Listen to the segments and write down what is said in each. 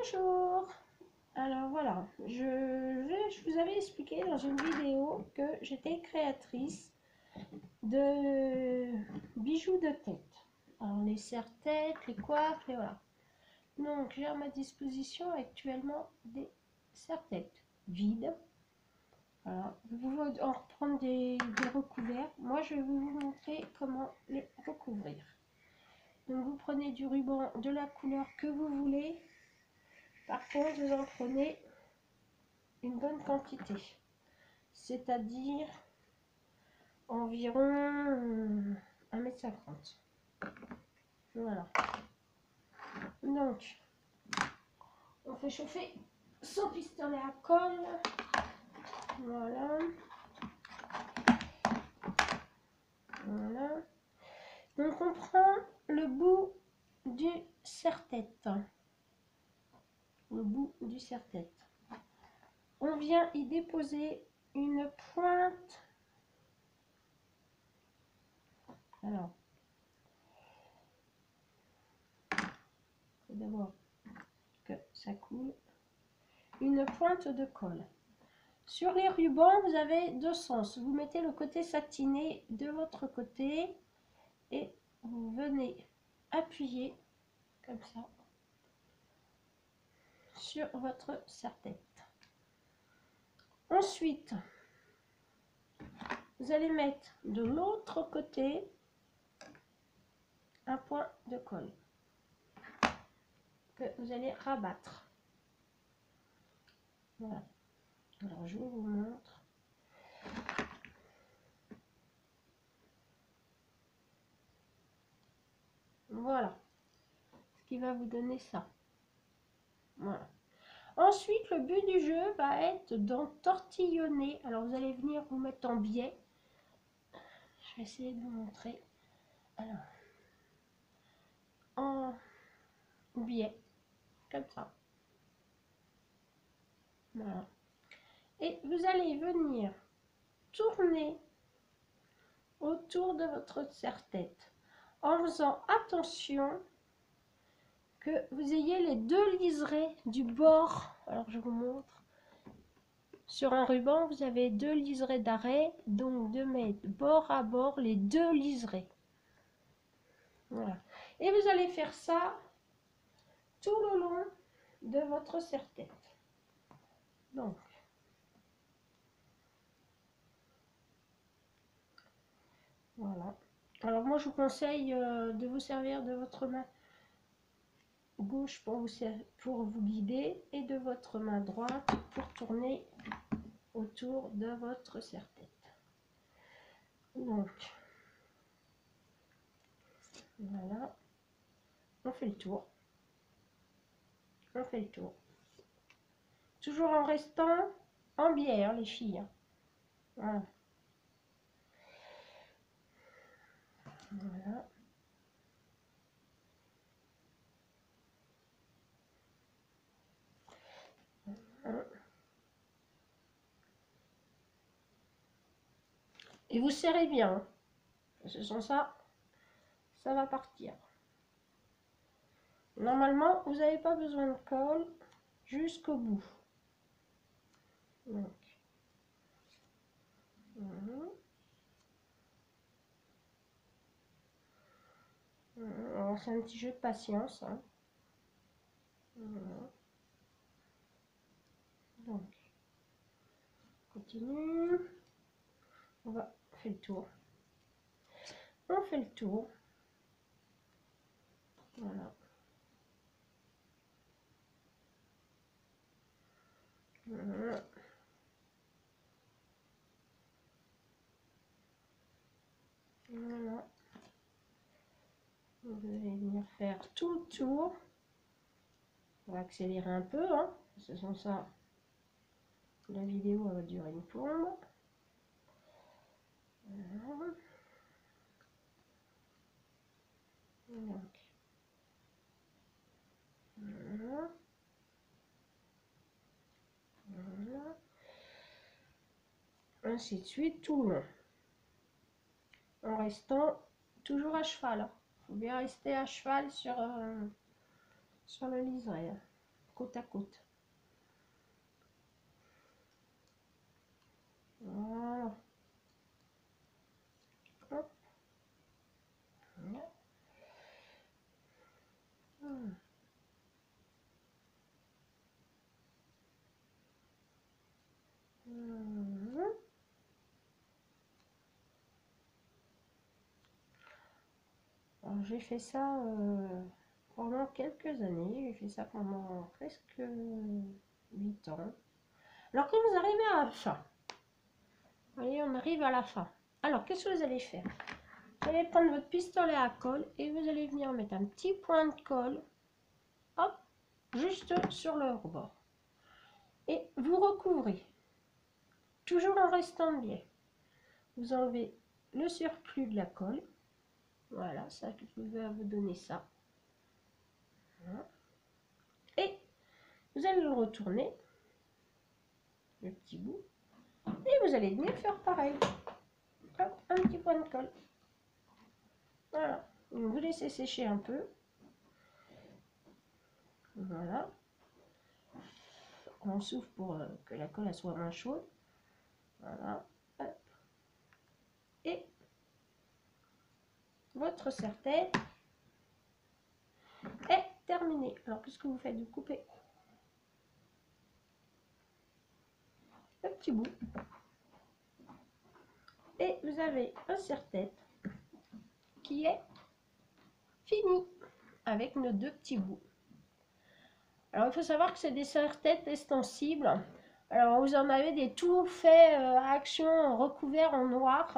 Bonjour. Alors voilà, je vous avais expliqué dans une vidéo que j'étais créatrice de bijoux de tête. Alors les serre-têtes, les coiffes, et voilà. Donc j'ai à ma disposition actuellement des serre-têtes vides. Voilà, vous pouvez en reprendre des recouverts. Moi je vais vous montrer comment les recouvrir. Donc vous prenez du ruban de la couleur que vous voulez. Par contre, vous en prenez une bonne quantité, c'est-à-dire environ 1,50 m. Voilà. Donc, on fait chauffer son pistolet à colle. Voilà. Voilà. Donc, on prend le bout du serre-tête. Le bout du serre-tête. On vient y déposer une pointe. Alors, faut d'abord que ça coule. Une pointe de colle. Sur les rubans, vous avez deux sens. Vous mettez le côté satiné de votre côté et vous venez appuyer comme ça sur votre serre-tête. Ensuite, vous allez mettre de l'autre côté un point de colle que vous allez rabattre. Voilà. Alors, je vous montre. Voilà. Ce qui va vous donner ça. Voilà. Ensuite, le but du jeu va être d'entortillonner. Alors, vous allez venir vous mettre en biais. Je vais essayer de vous montrer. Alors, en biais, comme ça. Voilà. Et vous allez venir tourner autour de votre serre-tête en faisant attention que vous ayez les deux liserés du bord. Alors, je vous montre. Sur un ruban, vous avez deux liserés d'arrêt, donc de mettre bord à bord les deux liserés. Voilà. Et vous allez faire ça tout le long de votre serre-tête. Donc, voilà. Alors moi, je vous conseille de vous servir de votre main gauche pour vous guider et de votre main droite pour tourner autour de votre serre-tête. Donc, voilà. On fait le tour. On fait le tour. Toujours en restant en biais, hein, les filles. Voilà. Voilà. Et vous serrez bien. Hein. Parce que sans ça, ça va partir. Normalement, vous n'avez pas besoin de colle jusqu'au bout. Donc, voilà. Alors, c'est un petit jeu de patience. Hein. Voilà. Donc, on continue. On va faire le tour. On fait le tour. Voilà. Voilà. Voilà. Vous allez venir faire tout le tour. On va accélérer un peu, hein, parce que sans ça, la vidéo va durer une plombe. Voilà. Donc, voilà. Voilà. Ainsi de suite, tout le long. En restant toujours à cheval. Il faut bien rester à cheval sur le liseré. côte à côte. Voilà. Hop. Voilà. J'ai fait ça pendant quelques années. J'ai fait ça pendant presque 8 ans. Alors quand vous arrivez à la fin, vous voyez, on arrive à la fin. Alors qu'est-ce que vous allez faire? Vous allez prendre votre pistolet à colle et vous allez venir mettre un petit point de colle, hop, juste sur le rebord. Et vous recouvrez, toujours en restant biais. Vous enlevez le surplus de la colle. Voilà, ça va vous donner ça. Voilà. Et vous allez le retourner, le petit bout, et vous allez venir faire pareil. Hop, un petit point de colle. Voilà. Vous laissez sécher un peu. Voilà. On souffle pour que la colle elle soit moins chaude. Voilà. Hop. Et votre serre-tête est terminée. Alors qu'est-ce que vous faites? Vous coupez le petit bout. Et vous avez un serre-tête qui est fini avec nos deux petits bouts. Alors il faut savoir que c'est des serre-têtes extensibles. Alors vous en avez des tout faits action recouverts en noir.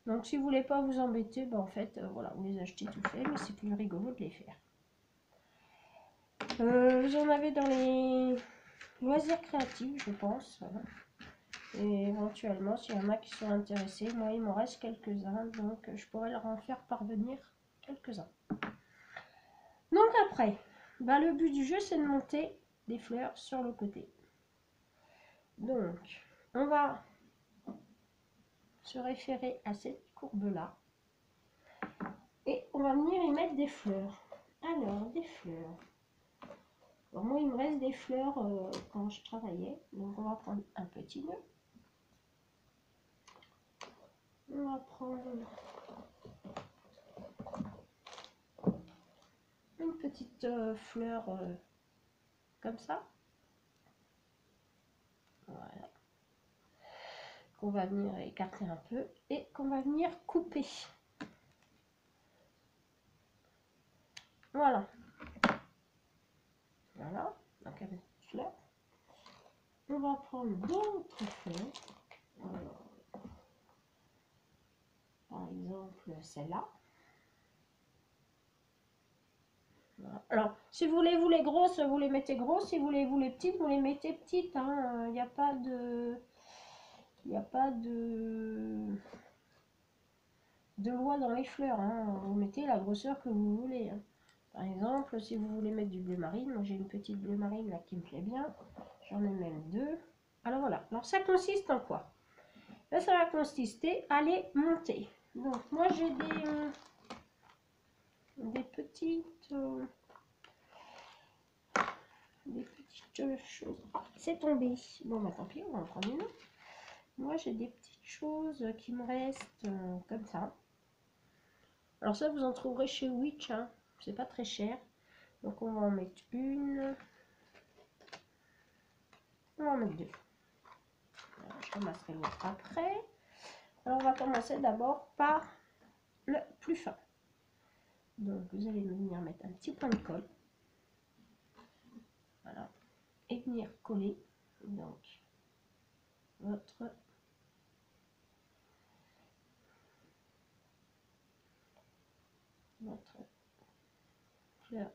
Donc si vous voulez pas vous embêter, ben, en fait voilà, vous les achetez tout fait, mais c'est plus rigolo de les faire. Vous en avez dans les loisirs créatifs, je pense. Voilà. Et éventuellement, s'il y en a qui sont intéressés, moi il m'en reste quelques-uns, donc je pourrais leur en faire parvenir quelques-uns. Donc après, bah, le but du jeu c'est de monter des fleurs sur le côté. Donc on va se référer à cette courbe là et on va venir y mettre des fleurs. Alors des fleurs. Alors, moi il me reste des fleurs quand je travaillais, donc on va prendre un petit nœud. On va prendre une petite fleur comme ça. Voilà. Qu'on va venir écarter un peu et qu'on va venir couper. Voilà. Voilà. Donc avec une fleur. On va prendre d'autres fleurs. Alors, par exemple celle-là. Voilà. Alors, si vous voulez vous les grosses, vous les mettez grosses. Si vous voulez vous les petites, vous les mettez petites. Il n'y a pas de... Il n'y a pas de loi dans les fleurs. Vous mettez la grosseur que vous voulez. Par exemple, si vous voulez mettre du bleu marine, moi j'ai une petite bleu marine là qui me plaît bien. J'en ai même deux. Alors voilà. Alors ça consiste en quoi? Là, ça va consister à les monter. Donc moi j'ai des petites choses. C'est tombé. Bon bah tant pis, on va en prendre une autre. Moi j'ai des petites choses qui me restent comme ça. Alors ça vous en trouverez chez Witch, hein. C'est pas très cher. Donc on va en mettre une. On va en mettre deux. Voilà, je ramasserai l'autre après. Alors on va commencer d'abord par le plus fin. Donc vous allez venir mettre un petit point de colle. Voilà. Et venir coller donc votre fleur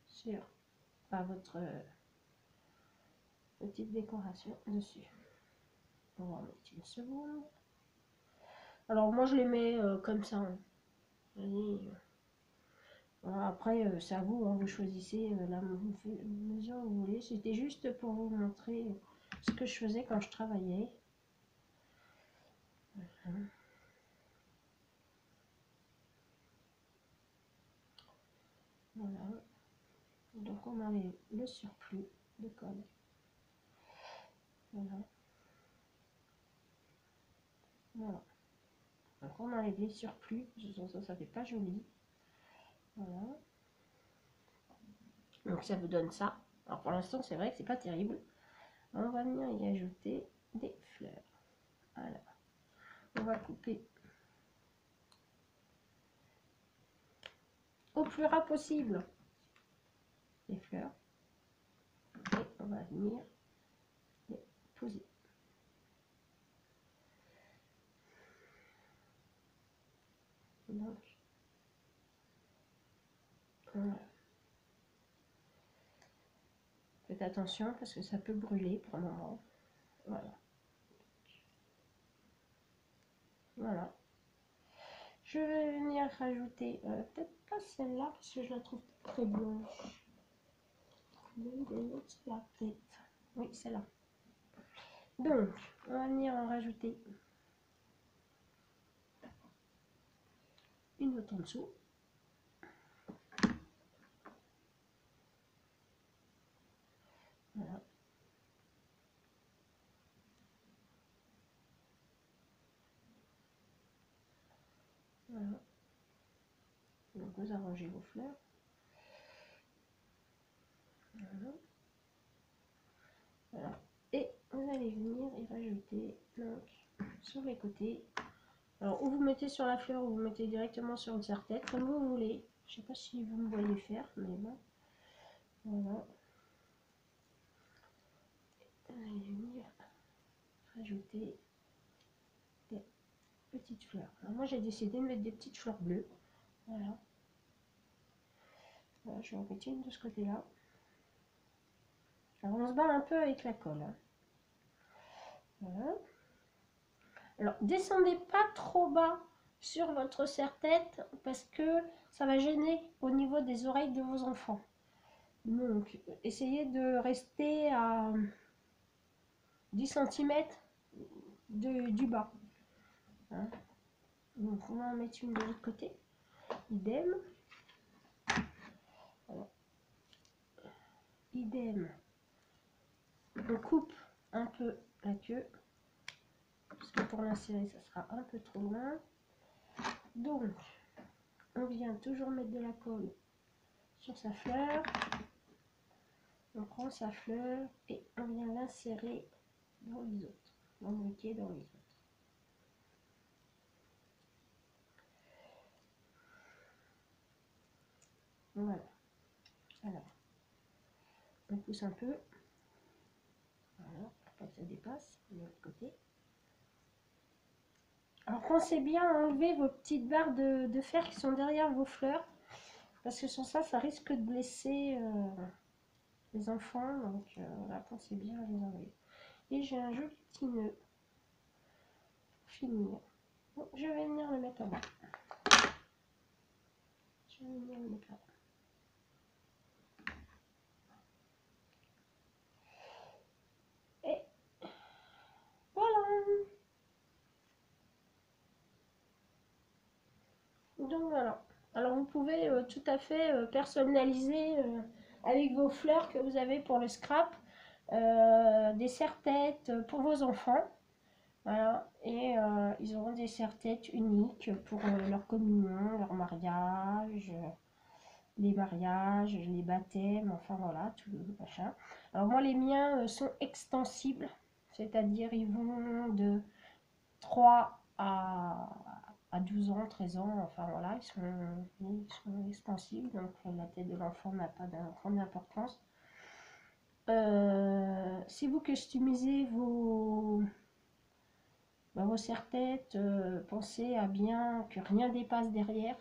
sur votre petite décoration dessus. On va en mettre une seconde. Alors moi je les mets comme ça. Hein. Voilà, après c'est à vous, hein, vous choisissez la mesure que vous voulez. C'était juste pour vous montrer ce que je faisais quand je travaillais. Voilà. Donc on enlève le surplus de colle. Voilà. Voilà. Donc on enlève les surplus, ça fait pas joli. Voilà. Donc ça vous donne ça. Alors pour l'instant c'est vrai que c'est pas terrible. On va venir y ajouter des fleurs. Voilà. On va couper au plus ras possible les fleurs. Et on va venir les poser. Donc, voilà. Faites attention parce que ça peut brûler pour un moment. Voilà. Voilà. Je vais venir rajouter, peut-être pas celle-là parce que je la trouve très blanche. L'autre, c'est la tête. Oui, celle-là. Donc, on va venir en rajouter une autre en dessous. Voilà. Voilà. Donc vous arrangez vos fleurs. Voilà. Voilà. Et vous allez venir y rajouter donc sur les côtés. Alors ou vous mettez sur la fleur ou vous mettez directement sur une serre-tête, comme vous voulez. Je sais pas si vous me voyez faire, mais bon. Voilà. Vous allez venir rajouter des petites fleurs. Alors moi j'ai décidé de mettre des petites fleurs bleues. Voilà. Voilà, je vais en mettre une de ce côté-là. Alors on se bat un peu avec la colle. Hein. Voilà. Alors descendez pas trop bas sur votre serre-tête parce que ça va gêner au niveau des oreilles de vos enfants. Donc essayez de rester à 10 cm du bas. Hein. Donc on va en mettre une de l'autre côté. Idem. Voilà. Idem. On coupe un peu la queue. Parce que pour l'insérer, ça sera un peu trop loin. Donc, on vient toujours mettre de la colle sur sa fleur. On prend sa fleur et on vient l'insérer dans les autres. L'embriquer dans les autres. Voilà. Alors, on pousse un peu. Voilà, pour pas que ça dépasse. De l'autre côté. Alors pensez bien à enlever vos petites barres de fer qui sont derrière vos fleurs. Parce que sans ça, ça risque de blesser les enfants. Donc voilà, pensez bien à les enlever. Et j'ai un joli petit nœud pour finir. Donc, je vais venir le mettre là-bas. Je vais venir le mettre là-bas. Et voilà. Donc voilà. Alors vous pouvez tout à fait personnaliser avec vos fleurs que vous avez pour le scrap des serre-têtes pour vos enfants. Voilà. Et ils auront des serre-têtes uniques pour leur communion, leur mariage, les mariages, les baptêmes, enfin voilà, tout le machin. Alors moi les miens sont extensibles, c'est-à-dire ils vont de 3 à 12 ans, 13 ans, enfin voilà, ils sont extensibles, donc la tête de l'enfant n'a pas grande importance. Si vous customisez vos serre-têtes, pensez à bien que rien dépasse derrière,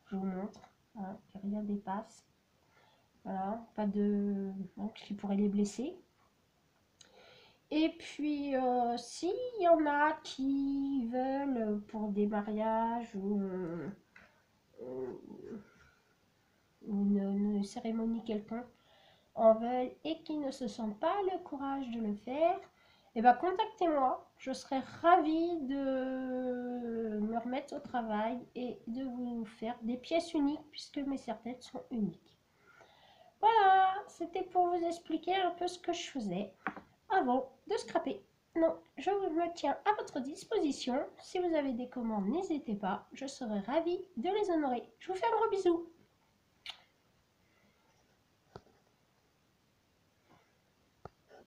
je vous montre, hein, que rien dépasse. Voilà, pas de... Donc, qui pourrait les blesser. Et puis, s'il y en a qui veulent pour des mariages ou une cérémonie quelconque, en veulent et qui ne se sentent pas le courage de le faire, et ben contactez-moi. Je serai ravie de me remettre au travail et de vous faire des pièces uniques puisque mes serre-têtes sont uniques. Voilà, c'était pour vous expliquer un peu ce que je faisais avant de scraper. Donc, je me tiens à votre disposition. Si vous avez des commandes, n'hésitez pas. Je serai ravie de les honorer. Je vous fais un gros bisou.